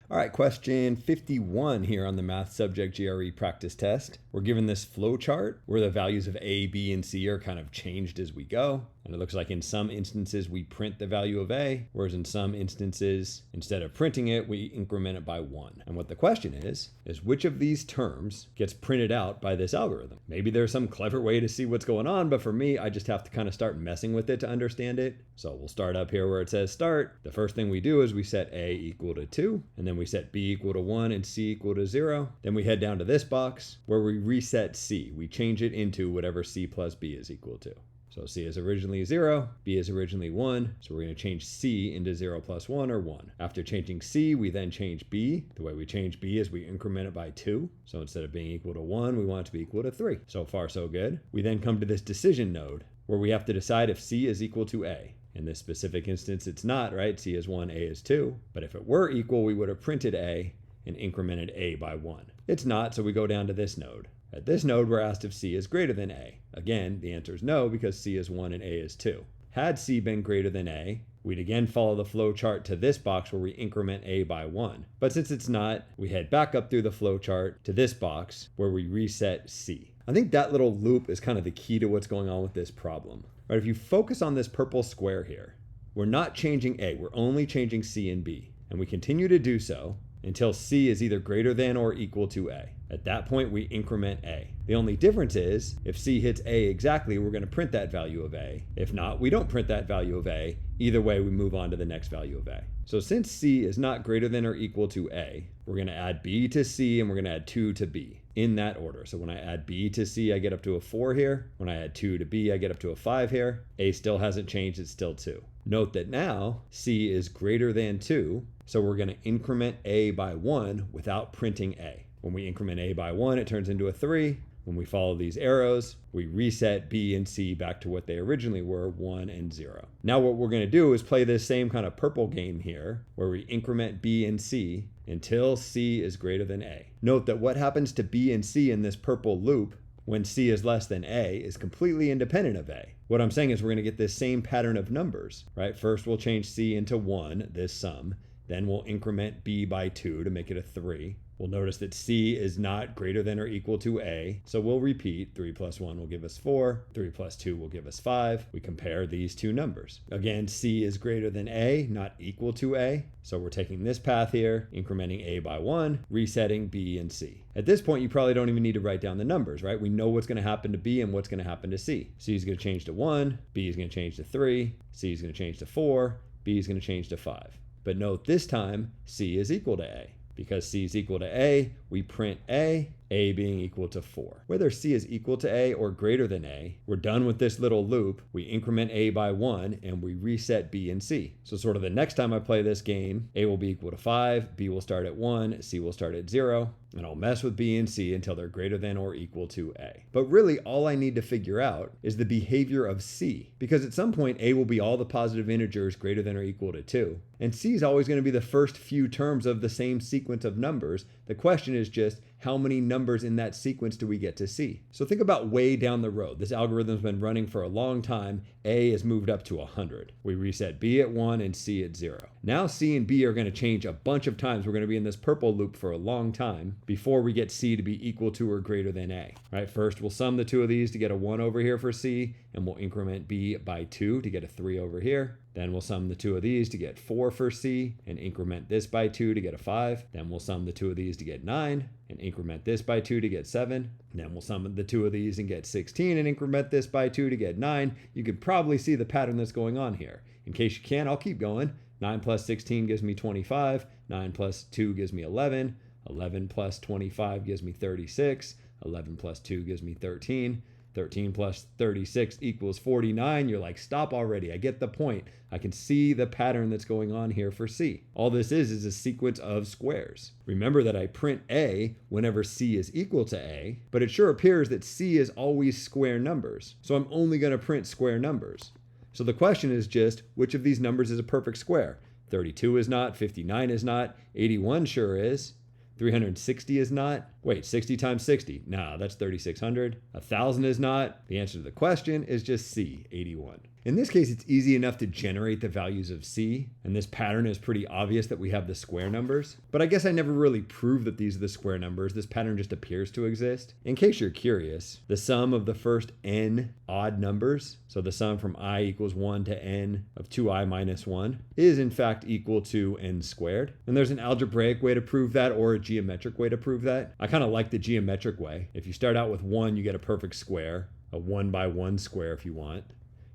All right, question 51 here on the math subject GRE practice test. We're given this flow chart where the values of A, B, and C are kind of changed as we go. And it looks like in some instances we print the value of A, whereas in some instances, instead of printing it, we increment it by 1. And what the question is which of these terms gets printed out by this algorithm? Maybe there's some clever way to see what's going on, but for me, I just have to kind of start messing with it to understand it. So we'll start up here where it says start. The first thing we do is we set A equal to 2, and then we set B equal to 1 and C equal to 0. Then we head down to this box where we reset C. We change it into whatever C plus B is equal to. So C is originally 0, B is originally 1, so we're going to change C into 0 plus 1 or 1. After changing C, we then change B. The way we change B is we increment it by 2. So instead of being equal to 1, we want it to be equal to 3. So far, so good. We then come to this decision node where we have to decide if C is equal to A. In this specific instance, it's not, right? C is 1, A is 2. But if it were equal, we would have printed A and incremented A by 1. It's not, so we go down to this node. At this node, we're asked if C is greater than A. Again, the answer is no because C is 1 and A is 2. Had C been greater than A, we'd again follow the flow chart to this box where we increment A by 1. But since it's not, we head back up through the flow chart to this box where we reset C. I think that little loop is kind of the key to what's going on with this problem. Right, if you focus on this purple square here, we're not changing A, we're only changing C and B. And we continue to do so until C is either greater than or equal to A. At that point, we increment A. The only difference is, if C hits A exactly, we're going to print that value of A. If not, we don't print that value of A. Either way, we move on to the next value of A. So since C is not greater than or equal to A, we're going to add B to C and we're going to add 2 to B in that order. So when I add B to C, I get up to a 4 here. When I add 2 to B, I get up to a 5 here. A still hasn't changed, it's still 2. Note that now C is greater than 2, so we're going to increment A by 1 without printing A. When we increment A by 1, it turns into a 3. When we follow these arrows, we reset B and C back to what they originally were, 1 and 0. Now what we're going to do is play this same kind of purple game here, where we increment B and C until C is greater than A. Note that what happens to B and C in this purple loop when C is less than A is completely independent of A. What I'm saying is we're going to get this same pattern of numbers, right? First we'll change C into 1, this sum. Then we'll increment B by 2 to make it a 3. We'll notice that C is not greater than or equal to A, so we'll repeat. 3 plus 1 will give us 4. 3 plus 2 will give us 5. We compare these two numbers. Again, C is greater than A, not equal to A. So we're taking this path here, incrementing A by 1, resetting B and C. At this point, you probably don't even need to write down the numbers, right? We know what's going to happen to B and what's going to happen to C. C is going to change to 1, B is going to change to 3, C is going to change to 4, B is going to change to 5. But note this time, C is equal to A. Because C is equal to A, we print A being equal to 4. Whether C is equal to A or greater than A, we're done with this little loop. We increment A by 1 and we reset B and C. So sort of the next time I play this game, A will be equal to 5, B will start at 1, C will start at 0, and I'll mess with B and C until they're greater than or equal to A. But really, all I need to figure out is the behavior of C, because at some point A will be all the positive integers greater than or equal to 2, and C is always going to be the first few terms of the same sequence of numbers. The question is just, how many numbers in that sequence do we get to see? So think about way down the road. This algorithm's been running for a long time. A has moved up to 100. We reset B at 1 and C at 0. Now C and B are going to change a bunch of times. We're going to be in this purple loop for a long time before we get C to be equal to or greater than A. Right? First, we'll sum the two of these to get a 1 over here for C, and we'll increment B by 2 to get a 3 over here. Then we'll sum the two of these to get 4 for C, and increment this by 2 to get a 5. Then we'll sum the two of these to get 9, and increment this by 2 to get 7. And then we'll sum the two of these and get 16, and increment this by 2 to get 9. You can probably see the pattern that's going on here. In case you can't, I'll keep going. 9 plus 16 gives me 25. 9 plus 2 gives me 11. 11 plus 25 gives me 36. 11 plus 2 gives me 13. 13 plus 36 equals 49. You're like, stop already. I get the point. I can see the pattern that's going on here for C. All this is a sequence of squares. Remember that I print A whenever C is equal to A, but it sure appears that C is always square numbers. So I'm only going to print square numbers. So the question is just, which of these numbers is a perfect square? 32 is not, 59 is not, 81 sure is. 360 is not. Wait, 60 times 60? Nah, that's 3,600. 1,000 is not. The answer to the question is just C, 81. In this case, it's easy enough to generate the values of C, and this pattern is pretty obvious that we have the square numbers. But I guess I never really proved that these are the square numbers. This pattern just appears to exist. In case you're curious, the sum of the first n odd numbers, so the sum from I equals 1 to n of 2i minus 1, is in fact equal to n squared. And there's an algebraic way to prove that or a geometric way to prove that. I kind of like the geometric way. If you start out with 1, you get a perfect square, a 1 by 1 square if you want.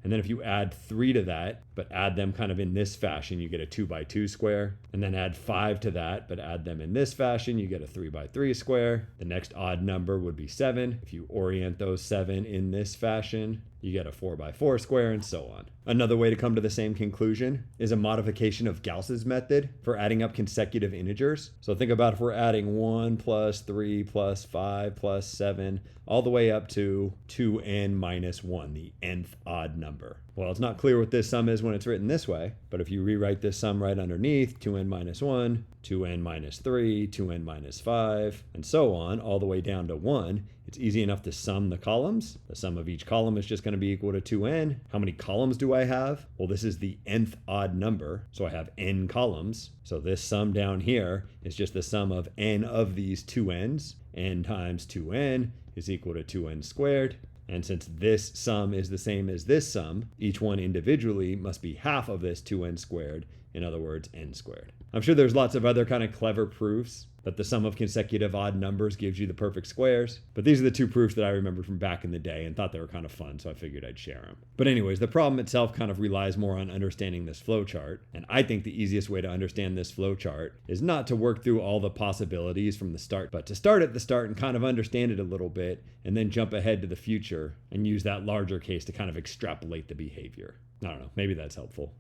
And then if you add 3 to that, but add them kind of in this fashion, you get a 2 by 2 square. And then add 5 to that, but add them in this fashion, you get a 3 by 3 square. The next odd number would be 7. If you orient those 7 in this fashion, you get a 4 by 4 square, and so on. Another way to come to the same conclusion is a modification of Gauss's method for adding up consecutive integers. So think about if we're adding 1 plus 3 plus 5 plus 7 all the way up to 2n minus 1, the nth odd number. Well, it's not clear what this sum is when it's written this way, but if you rewrite this sum right underneath, 2n minus 1, 2n minus 3, 2n minus 5, and so on, all the way down to 1, it's easy enough to sum the columns. The sum of each column is just going to be equal to 2n. How many columns do I have? Well, this is the nth odd number, so I have n columns. So this sum down here is just the sum of n of these 2n's. N times 2n is equal to 2n squared. And since this sum is the same as this sum, each one individually must be half of this 2n squared. In other words, n squared. I'm sure there's lots of other kind of clever proofs that the sum of consecutive odd numbers gives you the perfect squares. But these are the two proofs that I remembered from back in the day and thought they were kind of fun, so I figured I'd share them. But anyways, the problem itself kind of relies more on understanding this flowchart. And I think the easiest way to understand this flowchart is not to work through all the possibilities from the start, but to start at the start and kind of understand it a little bit, and then jump ahead to the future and use that larger case to kind of extrapolate the behavior. I don't know, maybe that's helpful.